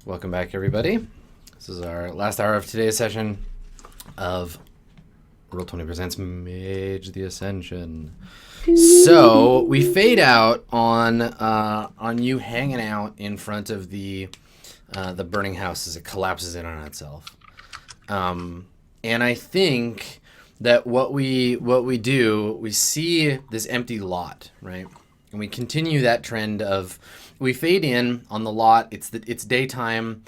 Welcome back, everybody. This is our last hour of today's session of Roll20 presents Mage the Ascension. So we fade out on you hanging out in front of the burning house as it collapses in on itself. And I think that what we do, we see this empty lot, right? And we continue that trend of we fade in on the lot. It's daytime,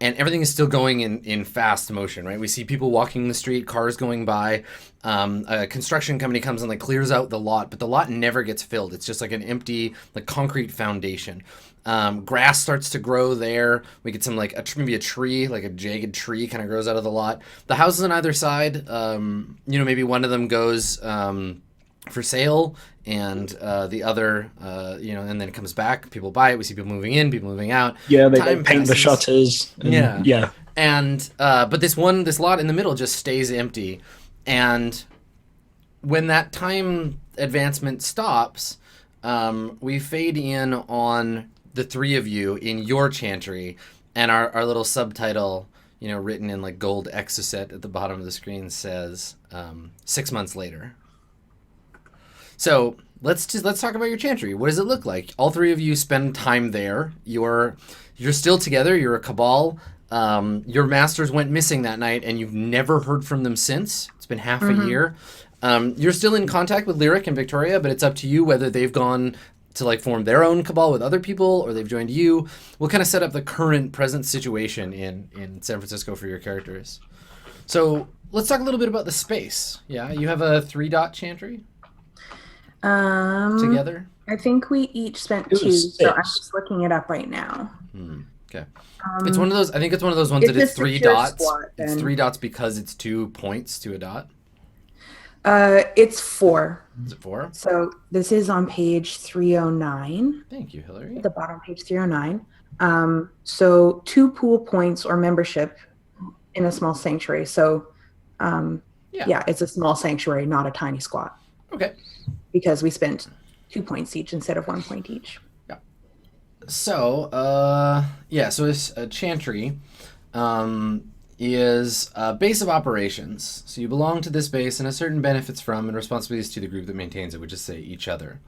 and everything is still going in fast motion, right? We see people walking the street, cars going by. A construction company comes and clears out the lot, but the lot never gets filled. It's just like an empty concrete foundation. Grass starts to grow there. We get some maybe a tree, like a jagged tree, kind of grows out of the lot. The houses on either side, maybe one of them goes for sale, and the other, and then it comes back. People buy it. We see people moving in, people moving out. Yeah, they paint the shutters. Yeah. And but this lot in the middle just stays empty, and when that time advancement stops, we fade in on the three of you in your chantry, and our little subtitle, written in gold exocet at the bottom of the screen says 6 months later. So let's talk about your chantry. What does it look like? All three of you spend time there. You're still together. You're a cabal. Your masters went missing that night, and you've never heard from them since. It's been half a year. You're still in contact with Lyric and Victoria, but it's up to you whether they've gone to form their own cabal with other people or they've joined you. We'll kind of set up the present situation in San Francisco for your characters. So let's talk a little bit about the space. Yeah, you have a 3-dot chantry. Together? I think we each spent 2, so I'm just looking it up right now. Okay. It's one of those, I think it's one of those ones that it's 3 dots. It's 3 dots because it's 2 points to a dot. It's 4. Is it 4? So this is on page 309. Thank you, Hillary. At the bottom, page 309. So 2 pool points or membership in a small sanctuary. So yeah, it's a small sanctuary, not a tiny squat. Okay. Because we spent 2 points each instead of 1 point each. Yeah. So, so this chantry is a base of operations. So you belong to this base and have certain benefits from and responsibilities to the group that maintains it, which is, say, each other.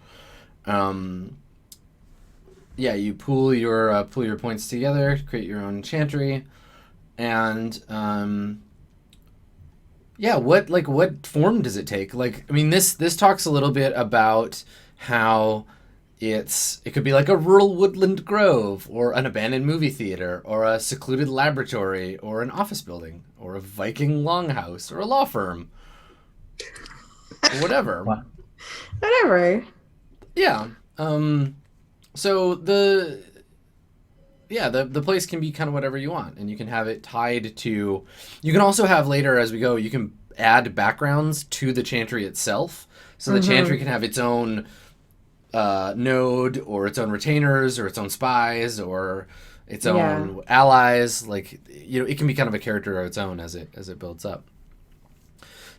You pool your points together, create your own chantry, and what form does it take? This talks a little bit about how it could be like a rural woodland grove, or an abandoned movie theater, or a secluded laboratory, or an office building, or a Viking longhouse, or a law firm, or whatever. Whatever. Yeah. So the place can be kind of whatever you want, and you can have it tied to... You can also have later, as we go, you can add backgrounds to the chantry itself. So the chantry can have its own node, or its own retainers, or its own spies, or its own allies. It can be kind of a character of its own as it builds up.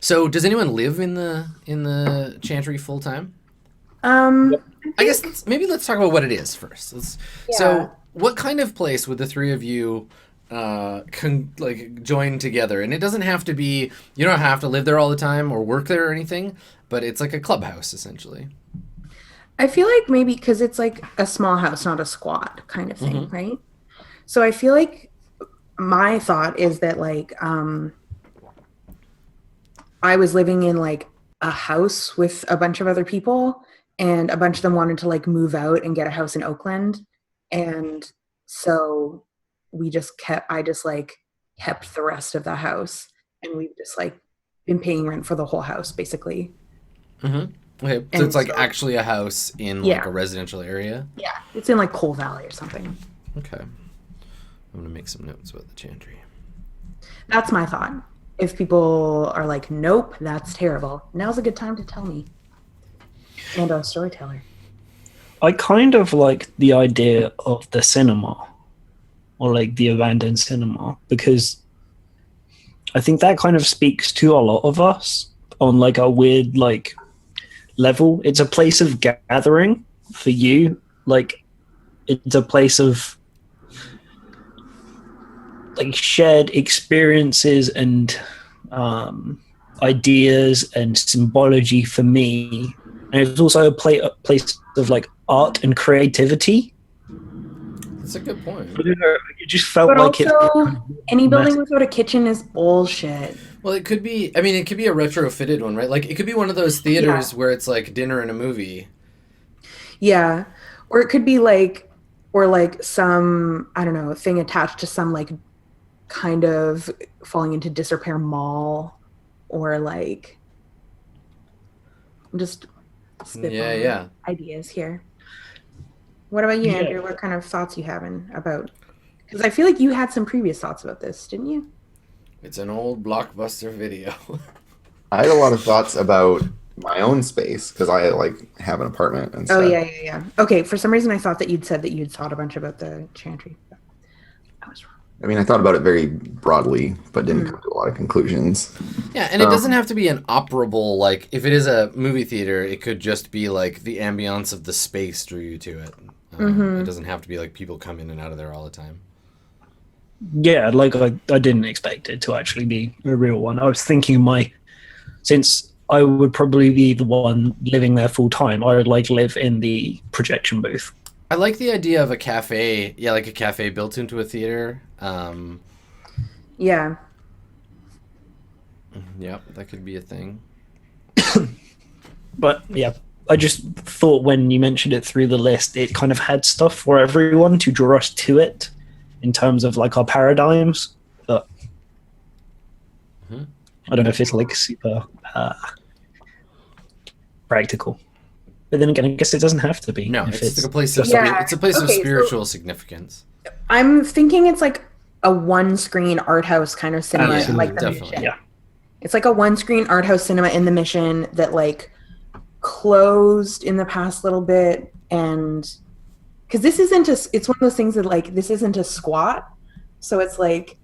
So does anyone live in the chantry full time? I guess let's talk about what it is first. So what kind of place would the three of you join together? And it doesn't have to be, you don't have to live there all the time or work there or anything, but it's like a clubhouse essentially. I feel like maybe because it's like a small house, not a squat kind of thing, right? So I feel like my thought is that I was living in a house with a bunch of other people, and a bunch of them wanted to move out and get a house in Oakland. And so I just kept the rest of the house, and we've just been paying rent for the whole house basically. Okay, so it's actually a house in a residential area? Yeah, it's in Coal Valley or something. Okay. I'm gonna make some notes about the chantry. That's my thought. If people are nope, that's terrible, now's a good time to tell me. And a storyteller. I kind of like the idea of the cinema, or the abandoned cinema, because I think that kind of speaks to a lot of us on a weird level. It's a place of gathering for you. It's a place of like shared experiences and ideas and symbology for me, and it's also a place of like art and creativity. That's a good point. I don't know, it just felt But like also, any building massive. without a kitchen is bullshit. Well, it could be. I mean, it could be a retrofitted one, right? Like, it could be one of those theaters where it's like dinner and a movie. Yeah. Or it could be like, or like some, I don't know, thing attached to some like kind of falling into disrepair mall, or like, I'm just spitballing ideas here. What about you, Andrew? What kind of thoughts you having about? Because I feel like you had some previous thoughts about this, didn't you? It's an old Blockbuster video. I had a lot of thoughts about my own space because I like have an apartment and stuff. Oh yeah. Okay, for some reason I thought that you'd said that you'd thought a bunch about the chantry. I was wrong. I mean, I thought about it very broadly, but didn't come to a lot of conclusions. Yeah, and it doesn't have to be an operable, like, if it is a movie theater, it could just be, like, the ambiance of the space drew you to it. It doesn't have to be, like, people come in and out of there all the time. Yeah, like I didn't expect it to actually be a real one. I was thinking since I would probably be the one living there full time, I would like live in the projection booth. I like the idea of a cafe, like a cafe built into a theater. Yeah. Yep, that could be a thing. But yeah, I just thought when you mentioned it through the list, it kind of had stuff for everyone to draw us to it in terms of like our paradigms. But I don't know if it's like super practical. But then again, I guess it doesn't have to be. No, if it's like a place of Yeah. of spiritual significance. I'm thinking it's like a one-screen art house kind of cinema, like the definitely. Mission. Yeah. It's like a one-screen art house cinema in the Mission that like closed in the past little bit, and because it's one of those things that like this isn't a squat, so it's like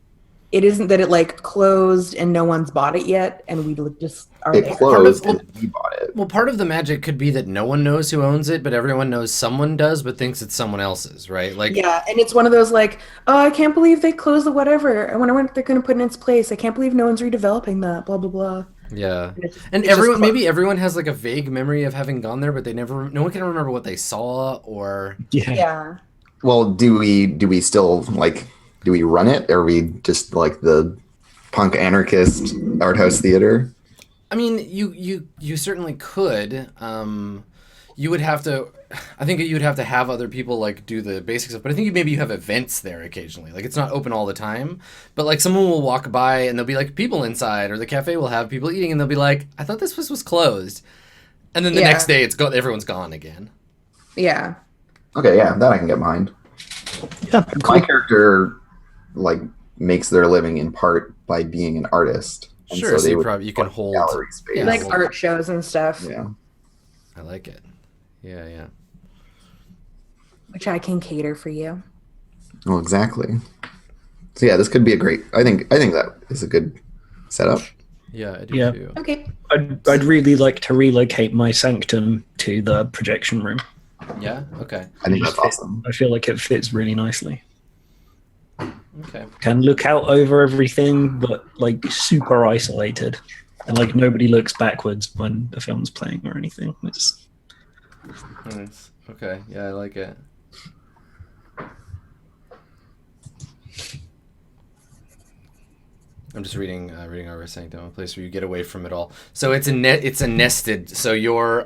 it isn't that it like closed and no one's bought it yet, and we just are It there. closed and we bought it. Well, part of the magic could be that no one knows who owns it, but everyone knows someone does, but thinks it's someone else's, right? Like, Yeah, and it's one of those like, oh, I can't believe they closed the whatever. I wonder what they're going to put in its place. I can't believe no one's redeveloping that. Blah blah blah. yeah. And And maybe everyone has like a vague memory of having gone there, but no one can remember what they saw or. Yeah. Well, do we still like? Do we run it, or are we just like the punk anarchist art house theater? I mean, you certainly could. You would have to. I think you'd have to have other people like do the basic stuff. But I think maybe you have events there occasionally. Like it's not open all the time, but like someone will walk by and there'll be like people inside, or the cafe will have people eating, and they'll be like, "I thought this was closed," and then the next day everyone's gone again. Yeah. Okay, yeah, that I can get behind. Yeah, My character like makes their living in part by being an artist. And Sure, so they you can hold gallery space. Yeah. Like art shows and stuff, Yeah. I like it. Yeah. which I can cater for you. Well, exactly. So yeah, this could be a great. I think that is a good setup. Yeah, I do Yeah. too. Okay. I'd really like to relocate my sanctum to the projection room. Yeah. Okay. I think that's awesome. I feel like it fits really nicely. Okay. Can look out over everything, but like super isolated, and like nobody looks backwards when the film's playing or anything. It's Nice. Okay. Yeah, I like it. I'm just reading our sanctum, a place where you get away from it all. So it's a nested. So your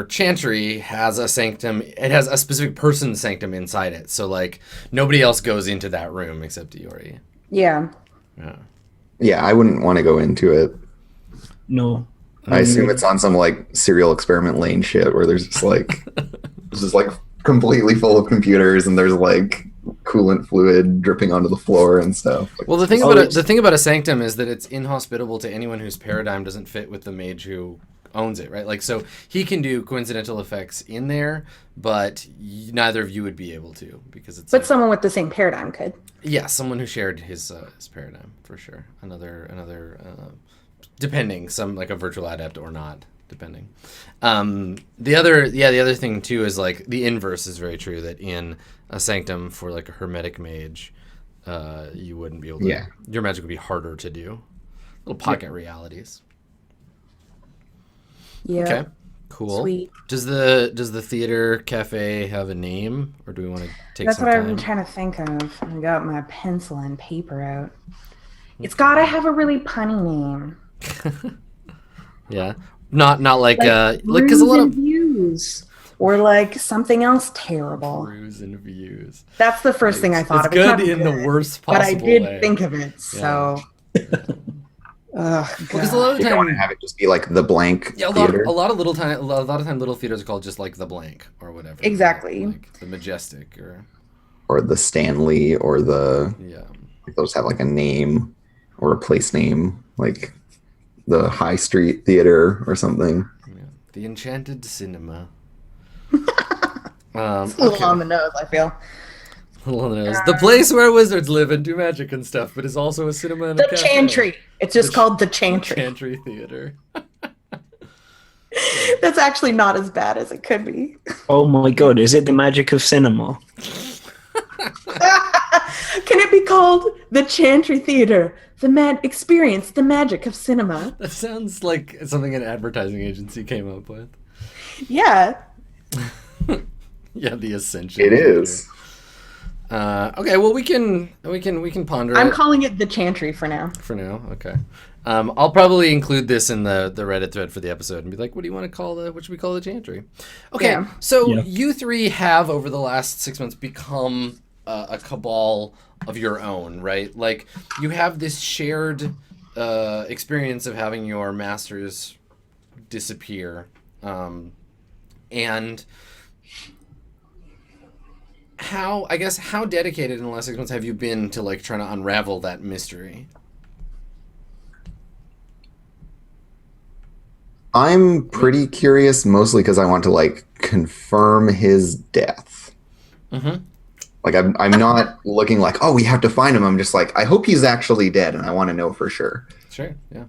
chantry has a sanctum. It has a specific person's sanctum inside it. So like nobody else goes into that room except Iori. Yeah. Yeah. Yeah, I wouldn't want to go into it. no. I assume it's on some like serial experiment lane shit where there's just like it's just like completely full of computers and there's like coolant fluid dripping onto the floor and stuff. Well, the thing about a sanctum is that it's inhospitable to anyone whose paradigm doesn't fit with the mage who owns it, right? Like, so he can do coincidental effects in there, but neither of you would be able to because it's. But like, someone with the same paradigm could. yeah, someone who shared his paradigm for sure. Another depending, some like a virtual adept or not, depending. The other thing too is like the inverse is very true, that in a sanctum for like a hermetic mage, you wouldn't be able to. Yeah. Your magic would be harder to do. Little pocket realities. Yeah. Okay. Cool. Sweet. Does the theater cafe have a name, or do we want to take That's some what time? I've been trying to think of. I got my pencil and paper out. It's got to have a really punny name. Yeah. Not like because a Rooms lot and of Views, or like something else terrible. Brews and Views. That's the first thing I thought It's of. It's good not in the worst but possible I did way. think of it. So, Because a lot of the You don't want time, to have it just be like the blank theater. a lot of time little theaters are called just like the blank or whatever. Exactly. Like the Majestic Or the Stanley, or the yeah. those have like a name or a place name, like the High Street Theater or something. The Enchanted Cinema. it's a little on the nose, I feel. The place where wizards live and do magic and stuff, but is also a cinema and The a cafe. Chantry. It's just called the Chantry. Chantry Theater. That's actually not as bad as it could be. Oh my god, is it the magic of cinema? Can it be called the Chantry Theater? Experience the magic of cinema. That sounds like something an advertising agency came up with. Yeah. Yeah, the Ascension. It is. Okay, well we can ponder I'm it calling it the Chantry for now. for now. Okay. I'll probably include this in the Reddit thread for the episode and be like, what should we call the Chantry? Okay, Yeah. so Yeah. you three have over the last 6 months become a cabal of your own, right? Like you have this shared experience of having your masters disappear, and how dedicated in the last 6 months have you been to like trying to unravel that mystery? I'm pretty curious, mostly because I want to like confirm his death. Mm-hmm. Like I'm not looking like, oh, we have to find him. I'm just like, I hope he's actually dead, and I want to know for sure. Sure. Yeah.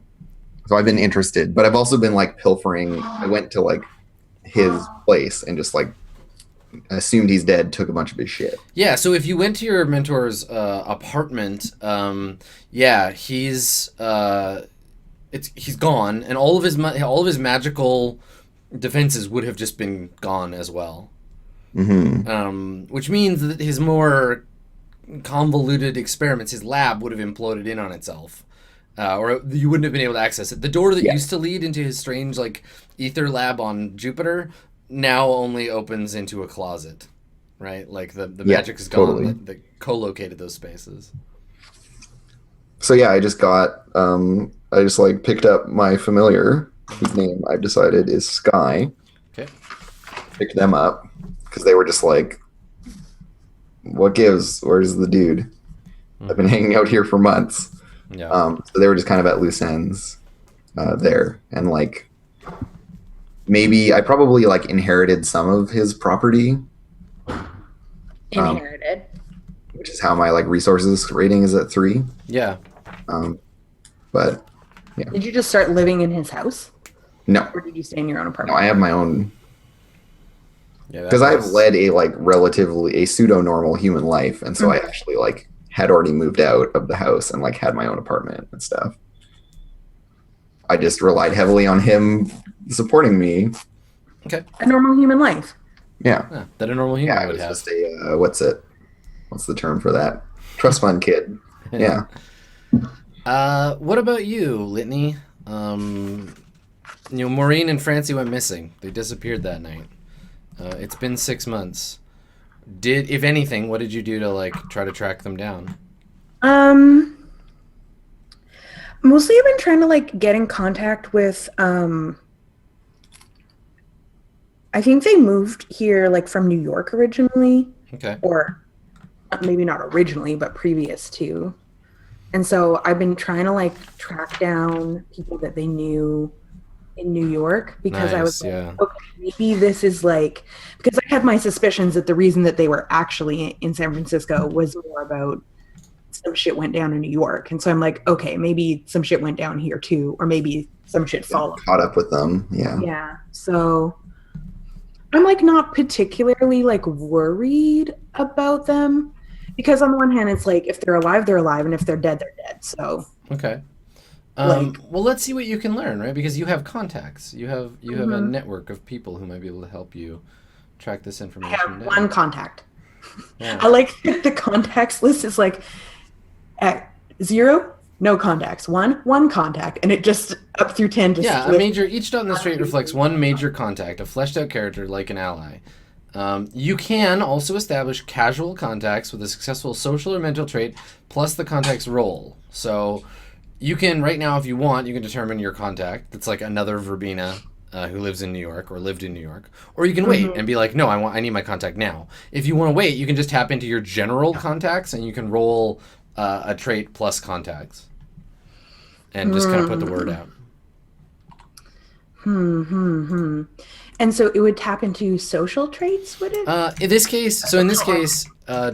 So I've been interested, but I've also been like pilfering. I went to like his place and just like assumed he's dead, took a bunch of his shit. Yeah. So if you went to your mentor's apartment, he's gone, and all of his magical defenses would have just been gone as well. Mm-hmm. Which means that his more convoluted experiments, his lab would have imploded in on itself, or you wouldn't have been able to access it. The door that used to lead into his strange like ether lab on Jupiter now only opens into a closet, right? Like the magic is gone totally. that co-located those spaces. So yeah, I just like picked up my familiar, whose name I've decided is Sky. Okay. Picked them up because they were just like, what gives? Where's the dude? I've been hanging out here for months. Yeah. So they were just kind of at loose ends there. And like, maybe I probably like inherited some of his property. Inherited. Which is how my like resources rating is at 3. Yeah. But Did you just start living in his house? no, Or did you stay in your own no, apartment? I have my own. Yeah. Because I've led a like relatively a pseudo normal human life, and so I actually like had already moved out of the house and like had my own apartment and stuff. I just relied heavily on him supporting me. Okay. A normal human life. Yeah, Yeah, that a normal human yeah. I would was have. just a what's the term for that? Trust fund kid. Yeah. What about you, Litany? Maureen and Francie went missing. They disappeared that night. It's been 6 months. If anything, what did you do to like try to track them down? Mostly I've been trying to like get in contact with I think they moved here like from New York originally, Okay. or maybe not originally, but previous to. And so I've been trying to like track down people that they knew in New York, because I was Nice, like, okay, maybe this is like, because I had my suspicions that the reason that they were actually in San Francisco was more about some shit went down in New York. And so I'm like, okay, maybe some shit went down here too, or maybe some shit follow. Caught up with them. Yeah. Yeah. So I'm like not particularly like worried about them because on the one hand, it's like if they're alive, and if they're dead, they're dead. So Okay. Like- Well, let's see what you can learn, right? Because you have contacts. You have a Mhm. network of people who might be able to help you track this I information have down. one contact. Yeah. I like the contacts list is like at 0, no contacts. 1 contact, and it just up through 10. Just Yeah, a lists- major. Each dot in this trait reflects one major contact, a fleshed out character like an ally. You can also establish casual contacts with a successful social or mental trait plus the contact's role. So you can, right now, if you want, you can determine your contact. That's like another Verbena who lives in New York or lived in New York. Or you can wait and be like, no, I need my contact now. If you want to wait, you can just tap into your general contacts and you can roll a trait plus contacts. And just kind of put the word out. And so it would tap into social traits, would it? In this case,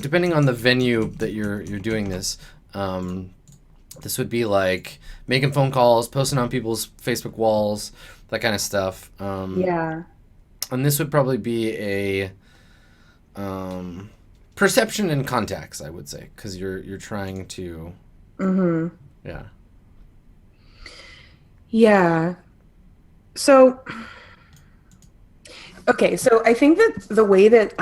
depending on the venue that you're doing this, this would be like making phone calls, posting on people's Facebook walls, that kind of stuff. Yeah. And this would probably be a perception and contacts, I would say, because you're trying to. Yeah. Yeah. So, okay, so I think that the way that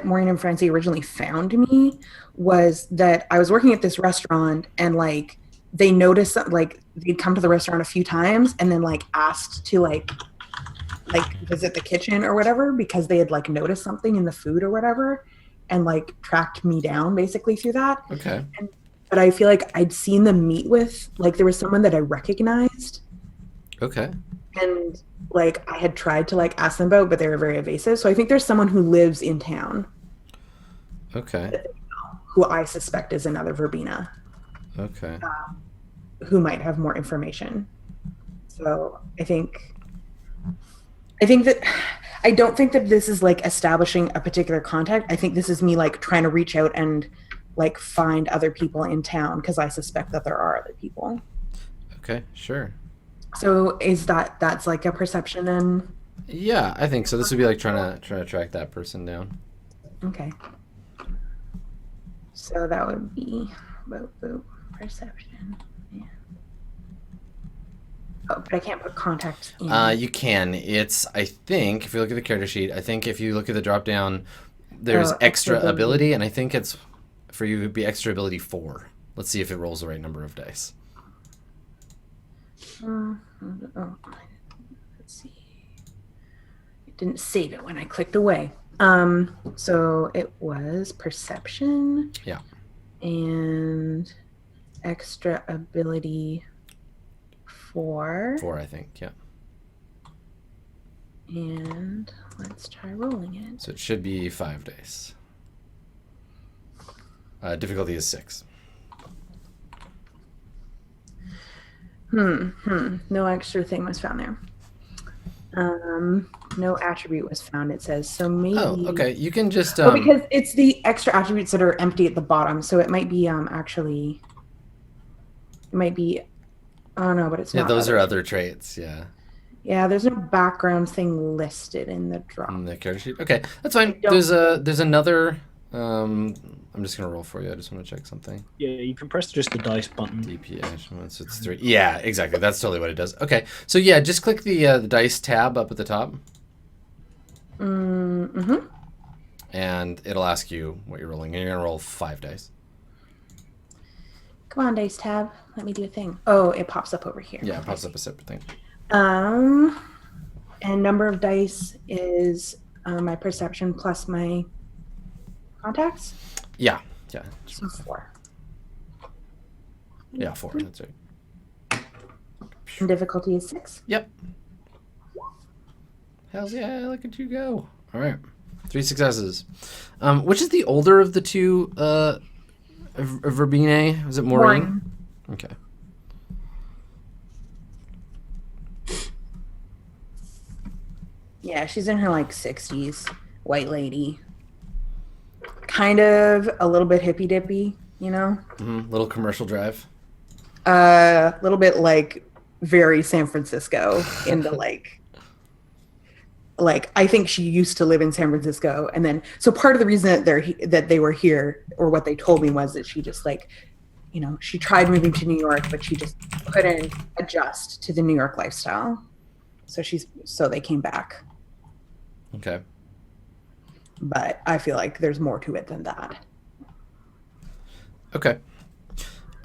Maureen and Francie originally found me was that I was working at this restaurant and like they noticed that like they'd come to the restaurant a few times and then like asked to like visit the kitchen or whatever because they had like noticed something in the food or whatever and like tracked me down basically through that. Okay. But I feel like I'd seen them meet with, like, there was someone that I recognized. Okay. And, like, I had tried to, like, ask them about, but they were very evasive. So I think there's someone who lives in town. Okay. Who I suspect is another Verbena. Okay. Who might have more information. So I don't think that this is, like, establishing a particular contact. I think this is me, like, trying to reach out and like find other people in town because I suspect that there are other people. Okay, sure. So is that's like a perception then? Yeah, I think so. This would be like trying to track that person down. Okay. So that would be perception. Yeah. Oh, but I can't put contact in. You can. It's, I think, if you look at the character sheet, I think if you look at the drop down, there's extra ability, and I think it's for you, it would be extra ability 4. Let's see if it rolls the right number of dice. Let's see. It didn't save it when I clicked away. So it was perception. Yeah. And extra ability 4. 4, I think. Yeah. And let's try rolling it. So it should be 5 dice. Difficulty is 6. No extra thing was found there. No attribute was found, it says. So maybe... Oh, okay. You can just... because it's the extra attributes that are empty at the bottom, so it might be actually... It might be... Oh, no, but it's not. Yeah, those are other traits, yeah. Yeah, there's no background thing listed in the drop. In the character sheet? Okay, that's fine. There's another... I'm just going to roll for you. I just want to check something. Yeah, you can press just the dice button. DPH, once it's 3. Yeah, exactly. That's totally what it does. Okay, so yeah, just click the dice tab up at the top. Mm-hmm. And it'll ask you what you're rolling. And you're going to roll 5 dice. Come on, dice tab. Let me do a thing. Oh, it pops up over here. Yeah, it pops up a separate thing. And number of dice is my perception plus my contacts? Yeah. So 4. Yeah, 4. That's right. And difficulty is 6. Yep. Hells yeah, look at you go. All right. 3 successes. Which is the older of the two Verbena? Was it Maureen? Okay. Yeah, she's in her like 60s. White lady. Kind of a little bit hippy dippy, you know? Little commercial drive. A little bit like very San Francisco in the like I think she used to live in San Francisco, and then so part of the reason that they were here, or what they told me, was that she just like, you know, she tried moving to New York, but she just couldn't adjust to the New York lifestyle. So they came back. Okay. But I feel like there's more to it than that. Okay.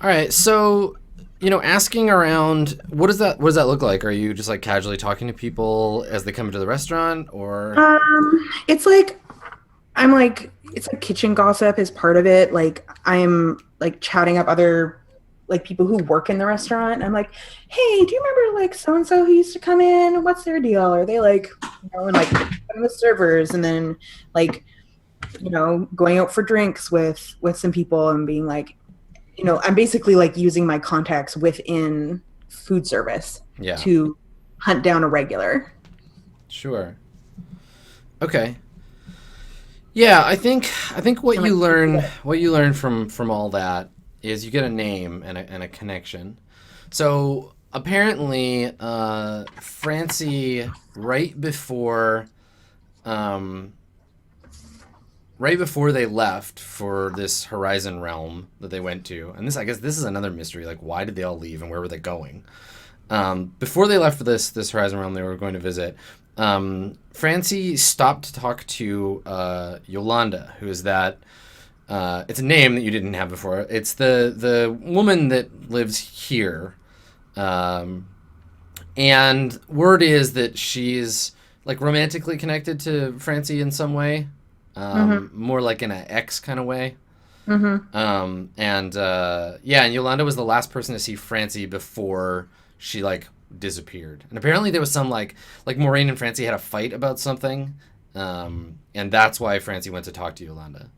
All right. So, you know, asking around, what does that look like? Are you just like casually talking to people as they come into the restaurant, or? It's like it's like kitchen gossip is part of it. Like I'm like chatting up other like people who work in the restaurant. I'm like, hey, do you remember like so and so who used to come in? What's their deal? Are they like, you know, and like the servers, and then like, you know, going out for drinks with some people and being like, you know, I'm basically like using my contacts within food service to hunt down a regular. Sure. Okay. Yeah, I think what you learn from all that is you get a name and a connection. So apparently, Francie, right before they left for this Horizon realm that they went to, and I guess this is another mystery. Like, why did they all leave and where were they going? Before they left for this Horizon realm they were going to visit, Francie stopped to talk to Yolanda, who is that. It's a name that you didn't have before. It's the woman that lives here, and word is that she's like romantically connected to Francie in some way, more like in an ex kind of way. And Yolanda was the last person to see Francie before she like disappeared. And apparently there was some like Maureen and Francie had a fight about something, and that's why Francie went to talk to Yolanda.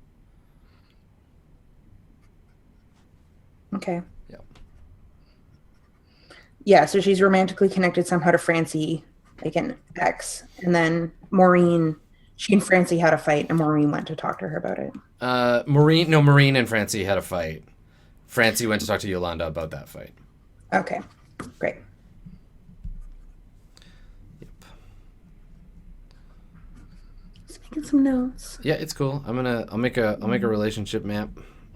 Okay. Yeah. Yeah, so she's romantically connected somehow to Francie, like an ex. And then Maureen, she and Francie had a fight, and Maureen went to talk to her about it. Maureen and Francie had a fight. Francie went to talk to Yolanda about that fight. Okay, great. Yep. Just making some notes. Yeah, it's cool. I'll make a relationship map,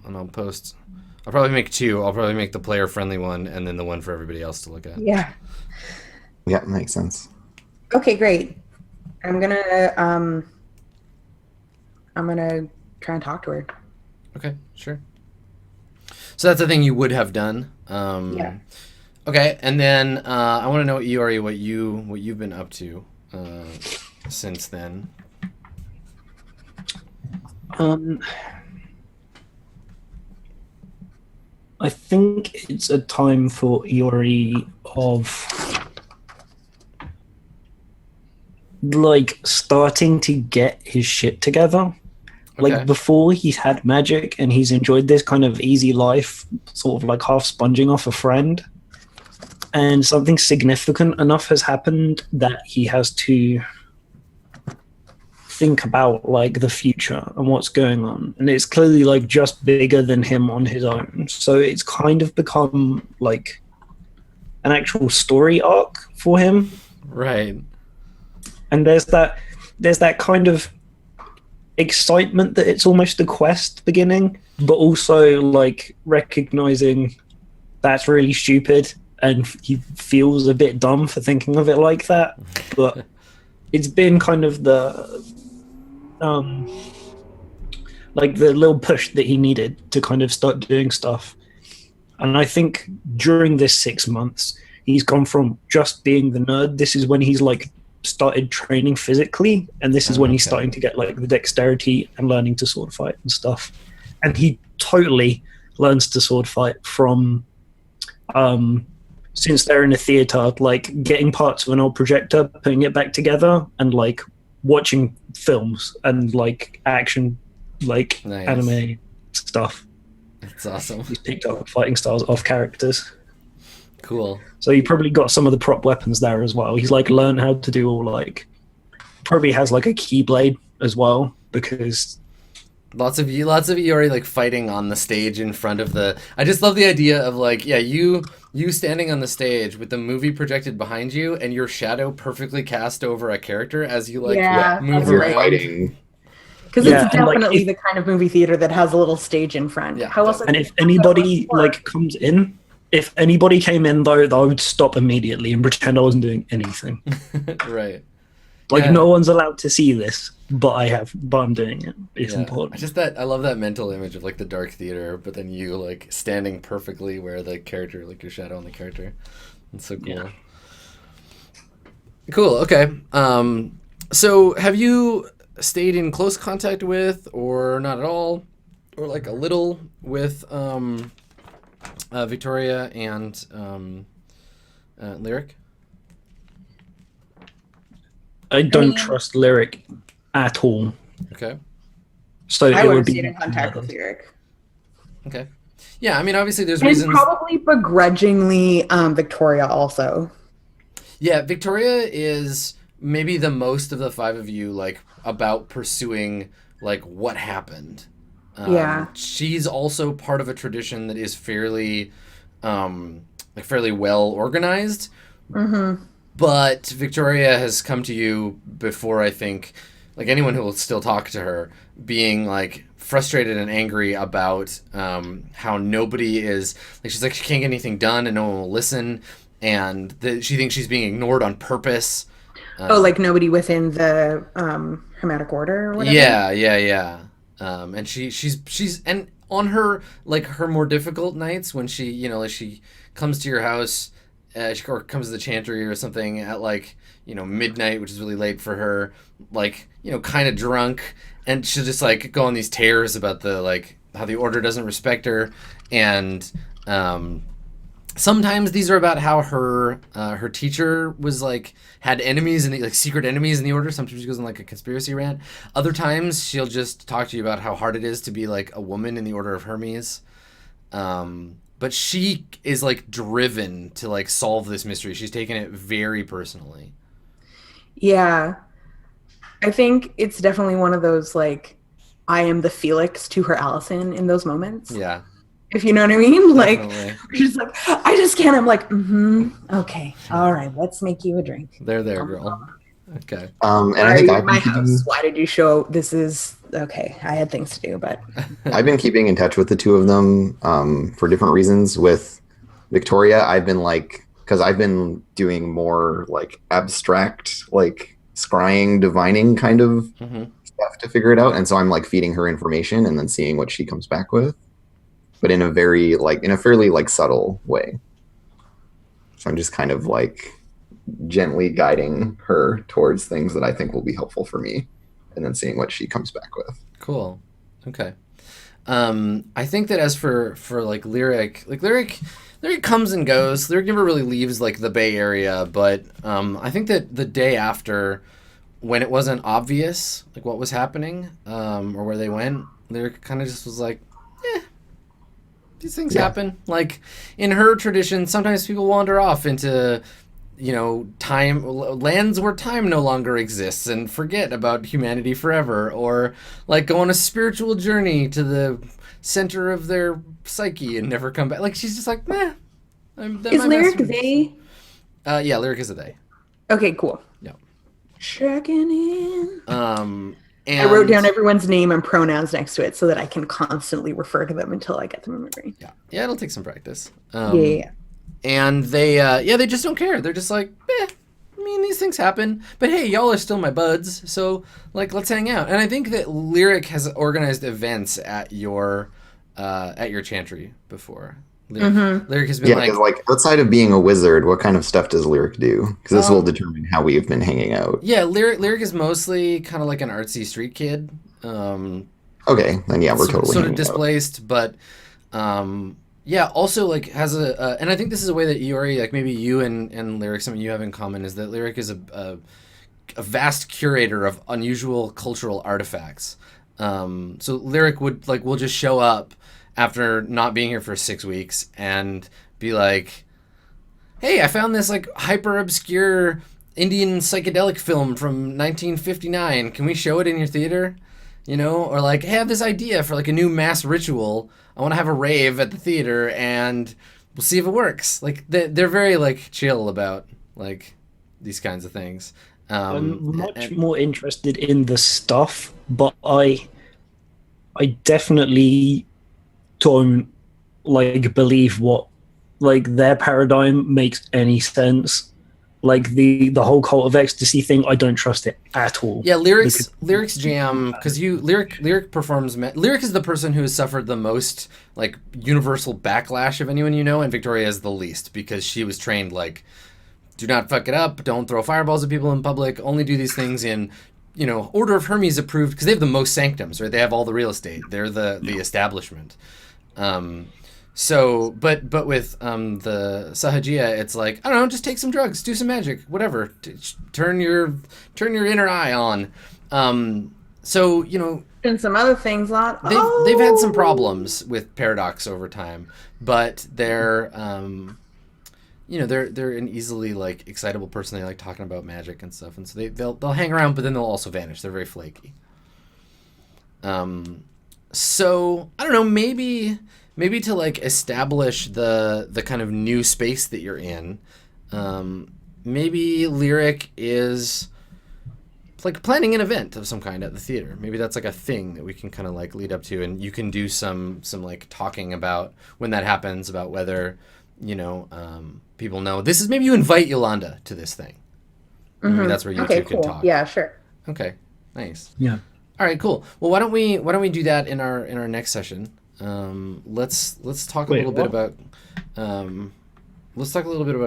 and I'll post. I'll probably make two. I'll probably make the player-friendly one and then the one for everybody else to look at. Yeah. Yeah, makes sense. Okay, great. I'm gonna try and talk to her. Okay, sure. So that's the thing you would have done. Yeah. Okay, and then I want to know what you've been up to since then. I think it's a time for Iori of like starting to get his shit together. Okay. Like before he's had magic and he's enjoyed this kind of easy life, sort of like half sponging off a friend. And something significant enough has happened that he has to think about like the future and what's going on, and it's clearly like just bigger than him on his own, so it's kind of become like an actual story arc for him, Right. and there's that kind of excitement that it's almost a quest beginning, but also like recognizing that's really stupid and he feels a bit dumb for thinking of it like that, but it's been kind of the like the little push that he needed to kind of start doing stuff. And I think during this 6 months, he's gone from just being the nerd. This is when he's like started training physically, and this is when he's starting to get like the dexterity and learning to sword fight and stuff. And he totally learns to sword fight from since they're in a theater, like getting parts of an old projector, putting it back together, and like watching films and like action, like Nice. anime stuff. That's awesome. He's picked up fighting styles off characters. Cool. So he probably got some of the prop weapons there as well. He's like learned how to do all like, probably has like a keyblade as well, because Lots of Iori like fighting on the stage in front of the. I just love the idea of like, yeah, you standing on the stage with the movie projected behind you and your shadow perfectly cast over a character as you like Yeah, move that's You're great. around. fighting. Because Yeah, it's and, like, definitely if- the kind of movie theater that has a little stage in front. Yeah, How else? And if anybody like comes in, if anybody came in though, I would stop immediately and pretend I wasn't doing anything. Right. Like Yeah. no one's allowed to see this, but I'm doing it. It's Yeah. important. I love that mental image of like the dark theater, but then you like standing perfectly where the character, like your shadow on the character. It's so cool. Yeah. Cool. Okay. So have you stayed in close contact with, or not at all, or like a little with Victoria and Lyric? I don't mean- trust Lyric at all. Okay. So I it would would have be stayed in contact with Lyric. Okay. Yeah. I mean, obviously, there's And reasons. probably begrudgingly Victoria also. Yeah, Victoria is maybe the most of the five of you, like, about pursuing, like, what happened. Yeah. She's also part of a tradition that is fairly, fairly well organized. Mm-hmm. But Victoria has come to you before, I think, like, anyone who will still talk to her, being, like, frustrated and angry about how nobody is, like, she's like, she can't get anything done and no one will listen. And she thinks she's being ignored on purpose. like nobody within the Hermetic Order or whatever? Yeah. And she's and on her, like, her more difficult nights when she, you know, like, she comes to your house, or comes to the chantry or something at, like, you know, midnight, which is really late for her, like, you know, kind of drunk, and she'll just, like, go on these tears about the, like, how the order doesn't respect her, and sometimes these are about how her teacher was, like, had enemies and like secret enemies in the order. Sometimes she goes on like a conspiracy rant. Other times she'll just talk to you about how hard it is to be like a woman in the Order of Hermes. But she is like driven to like solve this mystery. She's taken it very personally. Yeah. I think it's definitely one of those, like, I am the Felix to her Allison in those moments. Yeah, If you know what I mean? definitely. Like, she's like, I just can't. I'm like, okay, all right, let's make you a drink. There, girl. Okay. And Why I are think you I've in my been keeping, house? Why did you show? This is okay. I had things to do, but I've been keeping in touch with the two of them for different reasons. With Victoria, I've been like, because I've been doing more like abstract, like scrying, divining kind of stuff to figure it out, and so I'm like feeding her information and then seeing what she comes back with, but in a fairly like subtle way. So I'm just kind of like gently guiding her towards things that I think will be helpful for me, and then seeing what she comes back with. Cool. Okay. I think that as for like Lyric comes and goes. Lyric never really leaves like the Bay Area, but I think that the day after, when it wasn't obvious like what was happening or where they went, Lyric kind of just was like, these things happen. Like in her tradition, sometimes people wander off into, you know, lands where time no longer exists and forget about humanity forever, or like go on a spiritual journey to the center of their psyche and never come back. Like she's just like, meh. is Lyric they? Yeah, Lyric is a they. Okay, cool. Yeah. Checking in. And I wrote down everyone's name and pronouns next to it so that I can constantly refer to them until I get them in my brain. Yeah, it'll take some practice. Yeah. And they just don't care. They're just like, I mean, these things happen. But hey, y'all are still my buds, so like, let's hang out. And I think that Lyric has organized events at your chantry before. Lyric has been because like outside of being a wizard, what kind of stuff does Lyric do? Because this will determine how we've been hanging out. Yeah, Lyric is mostly kind of like an artsy street kid. Okay, then yeah, we're totally sort of hanging displaced, but yeah, also like has a and I think this is a way that Iori, like maybe you and Lyric, something you have in common is that Lyric is a vast curator of unusual cultural artifacts. So Lyric will just show up after not being here for 6 weeks and be like, hey, I found this like hyper obscure Indian psychedelic film from 1959. Can we show it in your theater? you know, or like, hey, I have this idea for like a new mass ritual. I want to have a rave at the theater, and we'll see if it works. Like they're very like chill about like these kinds of things. I'm much more interested in the stuff, but I definitely don't like believe what like their paradigm makes any sense. Like the whole cult of ecstasy thing, I don't trust it at all. Yeah, lyrics jam because lyric performs. Lyric is the person who has suffered the most like universal backlash of anyone you know, and Victoria is the least because she was trained like, do not fuck it up, don't throw fireballs at people in public, only do these things in, you know, Order of Hermes approved because they have the most sanctums, right? They have all the real estate. They're the establishment. So, but with the Sahajiya, it's like, I don't know, just take some drugs, do some magic, whatever. Turn your inner eye on. So, you know, And some other things on. they've had some problems with Paradox over time, but they're you know, they're an easily like excitable person. They like talking about magic and stuff, and so they'll hang around, but then they'll also vanish. They're very flaky. So I don't know, maybe to like establish the kind of new space that you're in, maybe Lyric is like planning an event of some kind at the theater. Maybe that's like a thing that we can kind of like lead up to, and you can do some like talking about when that happens, about whether, you know, people know this is, maybe you invite Yolanda to this thing. Maybe that's where you two can talk. Yeah, sure. Okay, nice. Yeah. All right, cool. Well, why don't we do that in our next session? Let's talk a little bit about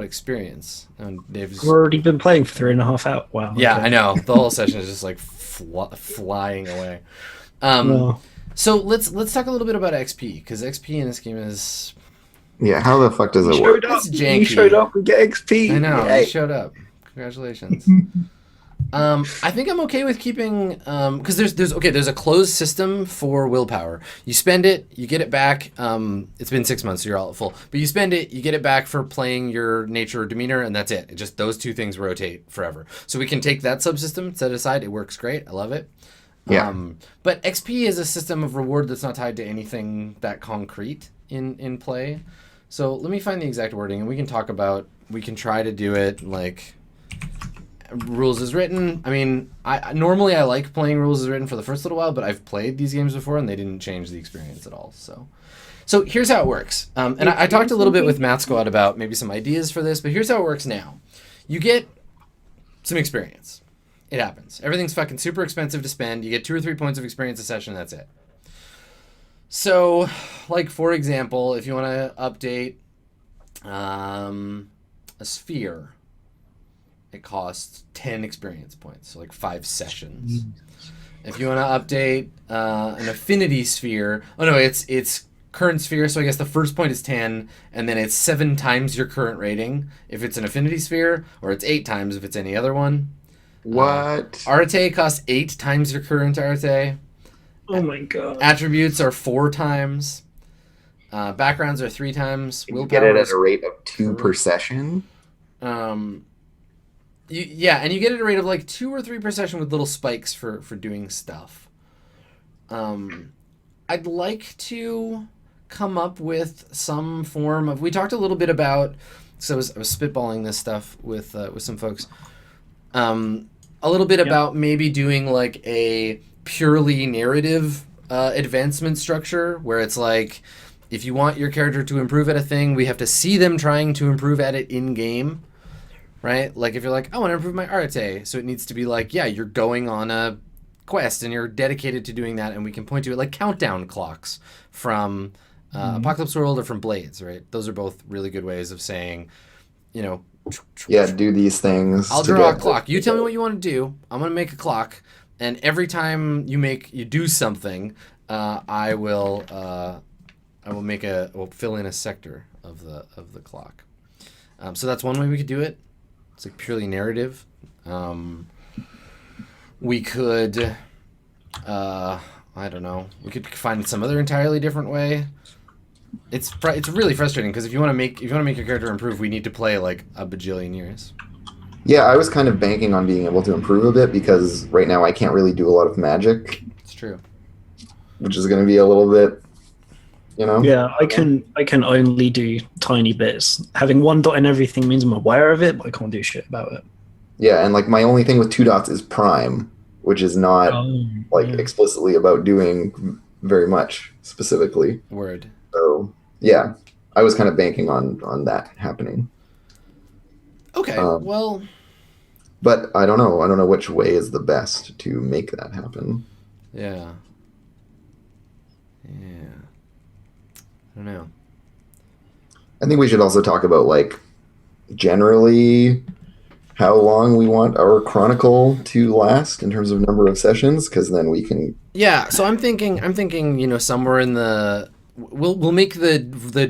experience. Dave's We've already been playing for 3.5 hours. Wow. yeah, okay. I know. The whole session is just like flying away. No. So let's talk a little bit about XP, because XP in this game is Yeah, how the fuck does You it work? showed up. It's janky. You showed up. We get XP. I know. Yay. You showed up. Congratulations. I think I'm okay with keeping because there's a closed system for willpower. You spend it, you get it back. It's been 6 months, so you're all at full. But you spend it, you get it back for playing your nature or demeanor, and that's it. Just those two things rotate forever. So we can take that subsystem, set it aside. It works great. I love it. Yeah. But XP is a system of reward that's not tied to anything that concrete in play. So let me find the exact wording, and we can talk about. We can try to do it like rules as written. I mean, I normally like playing rules as written for the first little while, but I've played these games before and they didn't change the experience at all. So here's how it works. And I talked a little bit with Math Squad about maybe some ideas for this, but here's how it works now. You get some experience. It happens. Everything's fucking super expensive to spend. You get 2 or 3 points of experience a session. That's it. So, like, for example, if you want to update a sphere, it costs 10 experience points, so like 5 sessions. If you want to update an affinity sphere, it's current sphere, so I guess the first point is 10, and then it's 7 times your current rating if it's an affinity sphere, or it's 8 times if it's any other one. What? Arete costs 8 times your current arete. Oh my god. Attributes are 4 times. Backgrounds are 3 times. You get it at a rate of 2 per session? And you get it at a rate of like 2 or 3 per session with little spikes for doing stuff. I'd like to come up with some form of. We talked a little bit about. So I was spitballing this stuff with some folks. A little bit about maybe doing like a purely narrative advancement structure where it's like, if you want your character to improve at a thing, we have to see them trying to improve at it in game. Right? Like if you're like, I want to improve my arete, so it needs to be like, yeah, you're going on a quest and you're dedicated to doing that, and we can point to it like countdown clocks from Apocalypse World or from Blades, right? Those are both really good ways of saying, you know, Yeah, do these things. I'll to draw a get- clock. You tell me what you want to do. I'm going to make a clock, and every time you do something, I will fill in a sector of the clock. So that's one way we could do it. It's like purely narrative. We could, I don't know. We could find some other entirely different way. It's really frustrating because if you want to make your character improve, we need to play like a bajillion years. Yeah, I was kind of banking on being able to improve a bit because right now I can't really do a lot of magic. It's true. which is going to be a little bit, Yeah, I can only do tiny bits. Having one dot in everything means I'm aware of it, but I can't do shit about it. Yeah, and like my only thing with 2 dots is prime, which is not explicitly about doing very much specifically. Word. So yeah, I was kind of banking on that happening. Okay, well, but I don't know. I don't know which way is the best to make that happen. Yeah. I don't know. I think we should also talk about like generally how long we want our chronicle to last in terms of number of sessions, because then we can. Yeah, so I'm thinking, somewhere in the we'll make the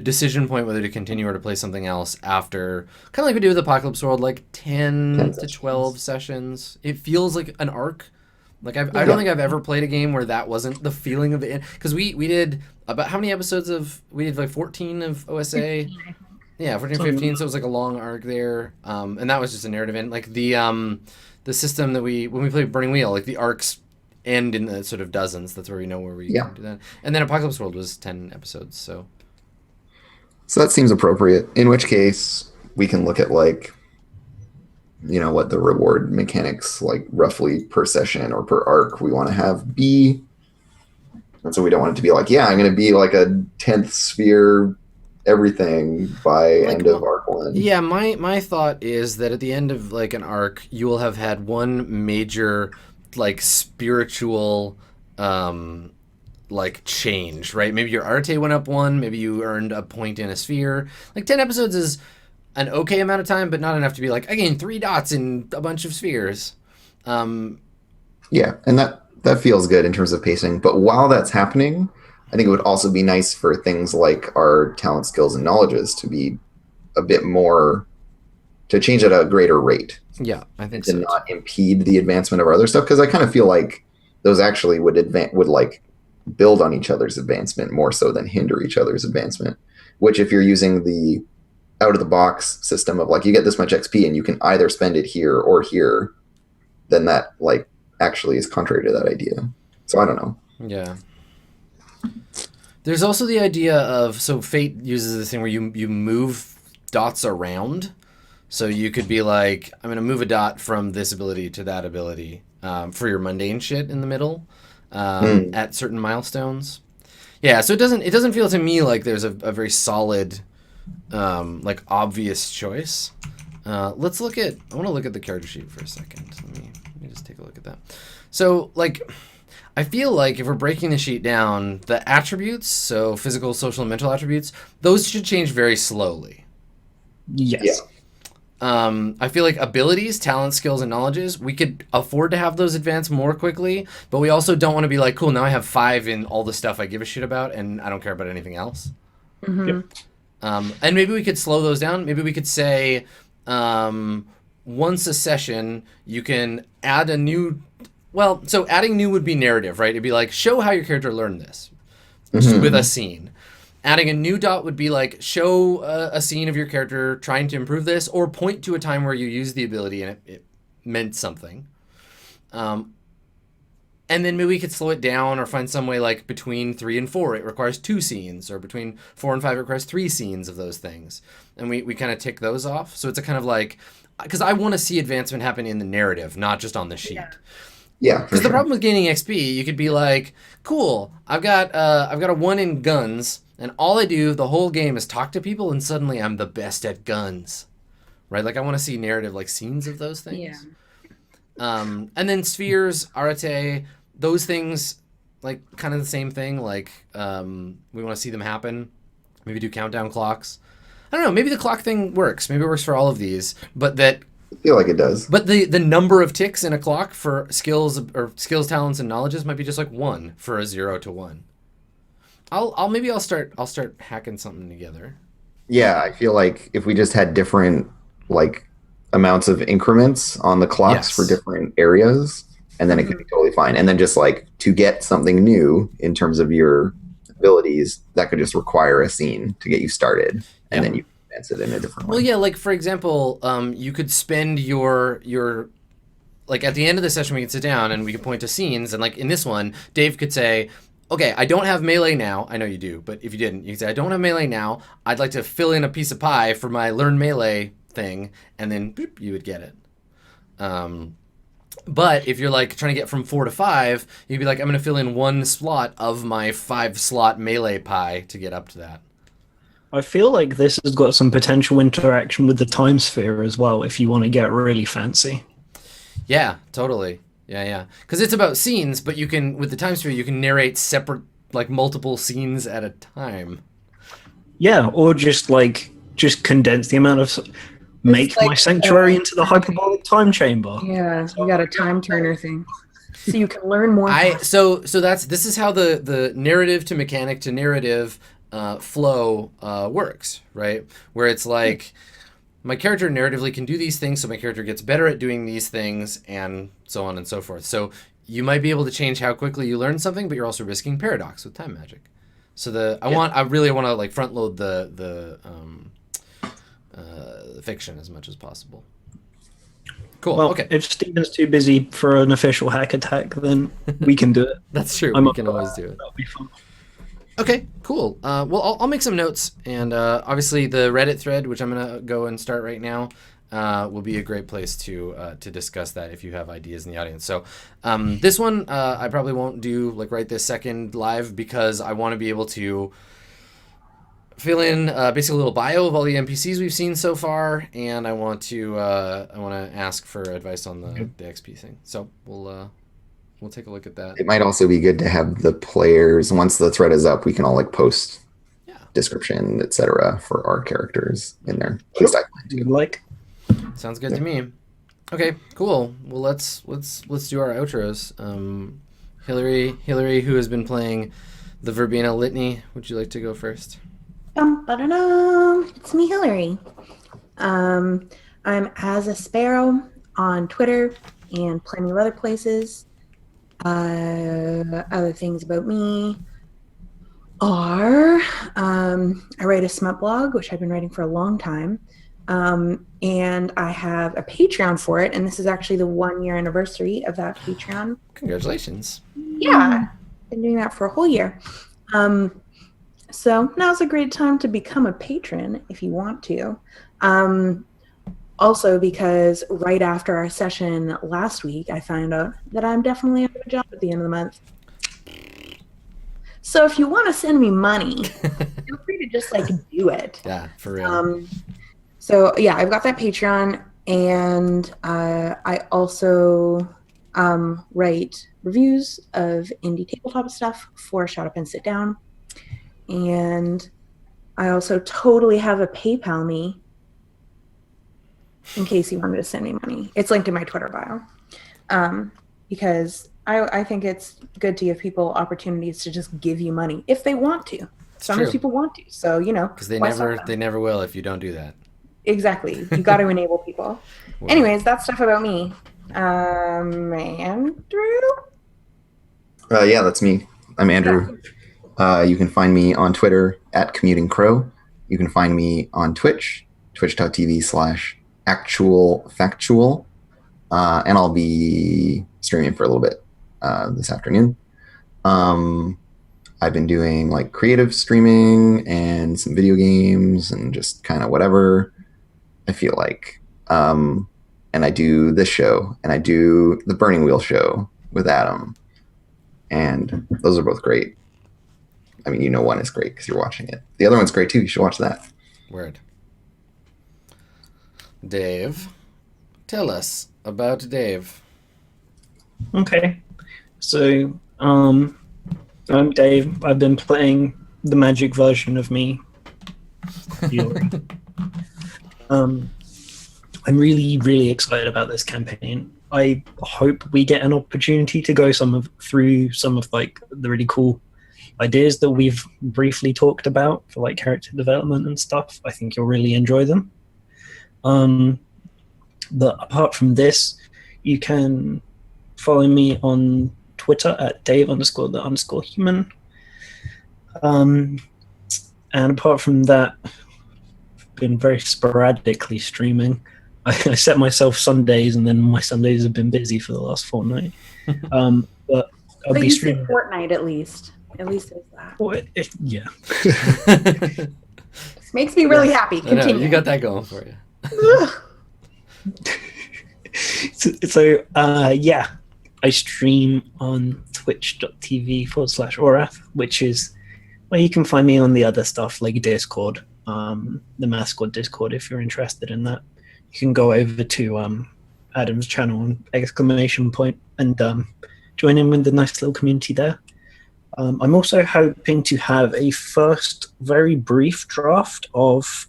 decision point whether to continue or to play something else after, kind of like we do with Apocalypse World, like 10 to 12 sessions. It feels like an arc. Like I don't think I've ever played a game where that wasn't the feeling of the end. Because we did about how many episodes we did like 14 of OSA. Yeah, 14, 15. So it was like a long arc there, and that was just a narrative end. Like the system that when we played Burning Wheel, like the arcs end in the sort of dozens. That's where we know where we do that. And then Apocalypse World was 10 episodes. So that seems appropriate. In which case, we can look at like, what the reward mechanics like roughly per session or per arc we want to have be. And so we don't want it to be like, I'm going to be like a 10th sphere everything by end of arc 1. Yeah, my thought is that at the end of like an arc, you will have had one major like spiritual like change, right? Maybe your Arte went up 1, maybe you earned a point in a sphere. Like 10 episodes is an okay amount of time, but not enough to be like, I gained 3 dots in a bunch of spheres. Yeah, and that feels good in terms of pacing. But while that's happening, I think it would also be nice for things like our talent, skills, and knowledges to be a bit more, to change at a greater rate. Yeah, I think to so. not impede the advancement of our other stuff, because I kind of feel like those actually would like build on each other's advancement more so than hinder each other's advancement. Which, if you're using the out of the box system of like you get this much XP and you can either spend it here or here, then that like actually is contrary to that idea. So I don't know. Yeah. There's also the idea of, so Fate uses this thing where you move dots around. So you could be like, I'm going to move a dot from this ability to that ability for your mundane shit in the middle at certain milestones. Yeah, so it doesn't feel to me like there's a very solid, like obvious choice. I want to look at the character sheet for a second. Let me just take a look at that. So like, I feel like if we're breaking the sheet down, the attributes, so physical, social, and mental attributes, those should change very slowly. Yes. Yeah. I feel like abilities, talents, skills, and knowledges, we could afford to have those advance more quickly, but we also don't want to be like, cool, now I have 5 in all the stuff I give a shit about, and I don't care about anything else. Mm-hmm. Yep. And maybe we could slow those down. Maybe we could say, once a session, you can add a new... Well, so adding new would be narrative, right? It'd be like, show how your character learned this with a scene. Adding a new dot would be like, show a scene of your character trying to improve this, or point to a time where you used the ability and it meant something. And then maybe we could slow it down or find some way like between 3 and 4, it requires 2 scenes, or between 4 and 5, it requires 3 scenes of those things. And we kind of tick those off. So it's a kind of like, because I want to see advancement happen in the narrative, not just on the sheet. Yeah. Because the problem with gaining XP, you could be like, cool, I've got a 1 in guns, and all I do the whole game is talk to people, and suddenly I'm the best at guns, right? Like I want to see narrative, like scenes of those things. Yeah. And then spheres, arate, those things, like kind of the same thing. Like we want to see them happen. Maybe do countdown clocks. I don't know. Maybe the clock thing works. Maybe it works for all of these, but that. I feel like it does. But the number of ticks in a clock for skills, talents, and knowledges might be just like 1 for a 0 to 1. I'll start hacking something together. Yeah, I feel like if we just had different like amounts of increments on the clocks for different areas, and then it could be totally fine. And then just like to get something new in terms of your abilities, that could just require a scene to get you started, and then you advance it in a different way. Well, yeah, like for example, you could spend your like at the end of the session we could sit down and we could point to scenes, and like in this one, Dave could say, okay, I don't have melee now. I know you do, but if you didn't, you can say, I don't have melee now. I'd like to fill in a piece of pie for my learn melee thing, and then boop, you would get it. But if you're like trying to get from 4 to 5, you'd be like, I'm going to fill in 1 slot of my 5 slot melee pie to get up to that. I feel like this has got some potential interaction with the time sphere as well, if you want to get really fancy. Yeah, totally. Yeah. Because it's about scenes, but you can, with the time sphere, you can narrate separate, like multiple scenes at a time. Yeah, or just condense the amount of... Make like, my sanctuary into the hyperbolic time chamber. Yeah, you got a time turner thing. So you can learn more. So this is how the narrative to mechanic to narrative flow works, right? Where it's like my character narratively can do these things, so my character gets better at doing these things, and so on and so forth. So you might be able to change how quickly you learn something, but you're also risking paradox with time magic. So I really want to like front load the fiction as much as possible. Cool. Well, okay. If Steven's too busy for an official hack attack, then we can do it. That's true. We can always do it. That'll be fun. Okay, cool. Well, I'll make some notes, and obviously the Reddit thread, which I'm gonna go and start right now, will be a great place to discuss that if you have ideas in the audience. So this one I probably won't do like right this second live, because I want to be able to fill in basically a little bio of all the NPCs we've seen so far, and I want to ask for advice on the XP thing. So we'll take a look at that. It might also be good to have the players, once the thread is up, we can all like post description, etc. for our characters in there. At least I plan to. Sounds good to me. Okay, cool. Well, let's do our outros. Hillary, who has been playing the Verbena Litany, would you like to go first? It's me, Hillary. I'm as a sparrow on Twitter and plenty of other places. Other things about me are I write a smut blog, which I've been writing for a long time, and I have a Patreon for it, and this is actually the 1-year anniversary of that Patreon. Congratulations. Yeah, been doing that for a whole year. So now's a great time to become a patron if you want to. Also, because right after our session last week, I found out that I'm definitely out of a job at the end of the month. So if you want to send me money, feel free to just do it. Yeah, for real. So yeah, I've got that Patreon, and I also write reviews of indie tabletop stuff for Shut Up and Sit Down. And I also totally have a PayPal me in case you wanted to send me money. It's linked in my Twitter bio. Because I think it's good to give people opportunities to just give you money if they want to. Sometimes people want to. So, because they never will if you don't do that. Exactly. You got to enable people. Well, anyways, that's stuff about me. Andrew? Yeah, that's me. I'm Andrew. You can find me on Twitter @CommutingCrow. You can find me on Twitch, twitch.tv/actualfactual. And I'll be streaming for a little bit this afternoon. I've been doing creative streaming and some video games and just kind of whatever I feel like. And I do this show, and I do the Burning Wheel show with Adam. And those are both great. I mean, one is great because you're watching it. The other one's great too. You should watch that. Word. Dave, tell us about Dave. Okay. So, I'm Dave. I've been playing the magic version of me. I'm really, really excited about this campaign. I hope we get an opportunity to go through some of the really cool ideas that we've briefly talked about for character development and stuff. I think you'll really enjoy them. But apart from this, you can follow me on Twitter @Dave_the_human. And apart from that, I've been very sporadically streaming. I set myself Sundays, and then my Sundays have been busy for the last fortnight. But I'll be streaming Fortnite at least. At least there's that. Yeah. This makes me really happy. I know, Continue. you got that going for you. Yeah, I stream on twitch.tv/Orath, which is where you can find me on the other stuff like Discord, the Math Squad Discord if you're interested in that. You can go over to Adam's channel and and join in with the nice little community there. I'm also hoping to have a first very brief draft of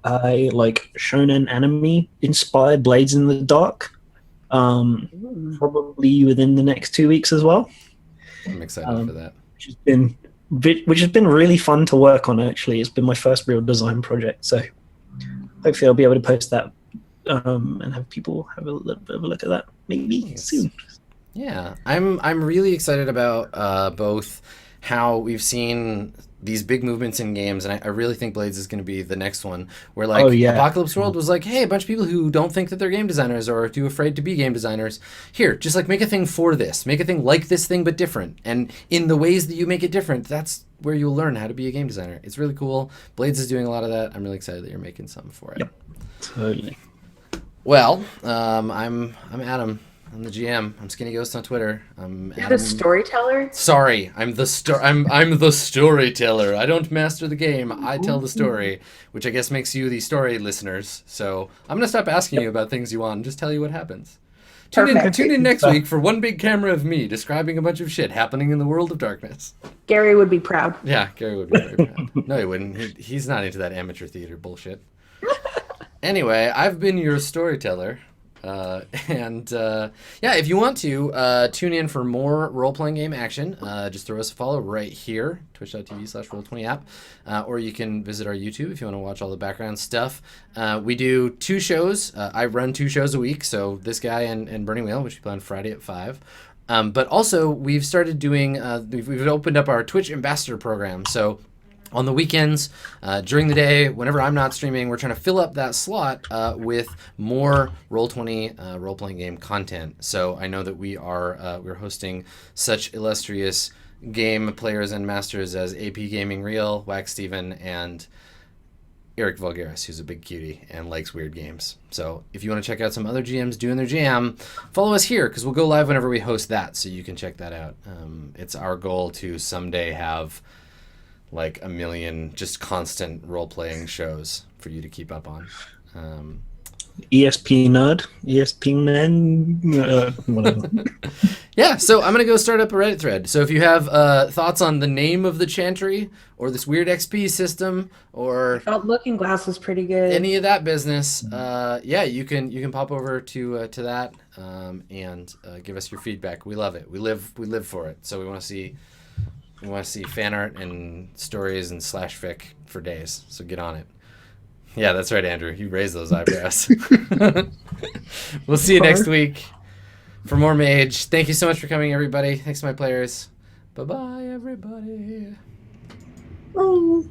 a shonen anime inspired Blades in the Dark, probably within the next 2 weeks as well. I'm excited for that. Which has been really fun to work on. Actually, it's been my first real design project, so hopefully I'll be able to post that and have people have a little bit of a look at that maybe soon. Yeah, I'm really excited about both how we've seen these big movements in games, and I really think Blades is going to be the next one, where Apocalypse World was like, hey, a bunch of people who don't think that they're game designers or are too afraid to be game designers, here, just like make a thing for this, make a thing like this thing but different, and in the ways that you make it different, that's where you'll learn how to be a game designer. It's really cool. Blades is doing a lot of that. I'm really excited that you're making something for it. Yep, totally. Well, I'm Adam. I'm the GM. I'm Skinny Ghost on Twitter. I'm You're the storyteller? Sorry, I'm the storyteller. I don't master the game. I tell the story, which I guess makes you the story listeners. So I'm gonna stop asking you about things you want and just tell you what happens. Tune in next week for one big camera of me describing a bunch of shit happening in the world of darkness. Gary would be proud. Yeah, Gary would be very proud. No, he wouldn't. He's not into that amateur theater bullshit. Anyway, I've been your storyteller. If you want to tune in for more role-playing game action, just throw us a follow right here, twitch.tv/roll20 app, or you can visit our YouTube if you want to watch all the background stuff. We do 2 shows. I run 2 shows a week, so this guy and Burning Wheel, which we play on Friday at 5. But also, we've started doing, we've opened up our Twitch Ambassador program, so on the weekends, during the day, whenever I'm not streaming, we're trying to fill up that slot with more Roll20 role-playing game content. So I know that we're hosting such illustrious game players and masters as AP Gaming Real, Wax Steven, and Eric Vulgaris, who's a big cutie and likes weird games. So if you want to check out some other GMs doing their jam, follow us here because we'll go live whenever we host that, so you can check that out. It's our goal to someday have like 1 million just constant role-playing shows for you to keep up on. ESP nerd, ESP men, whatever. Yeah, so I'm going to go start up a Reddit thread. So if you have thoughts on the name of the chantry or this weird XP system or I thought Looking Glass was pretty good. any of that business, you can pop over to that and give us your feedback. We love it. We live for it. So we want to see fan art and stories and /fic for days. So get on it. Yeah, that's right, Andrew. You raised those eyebrows. We'll see you next week for more Mage. Thank you so much for coming, everybody. Thanks to my players. Bye-bye, everybody. Oh.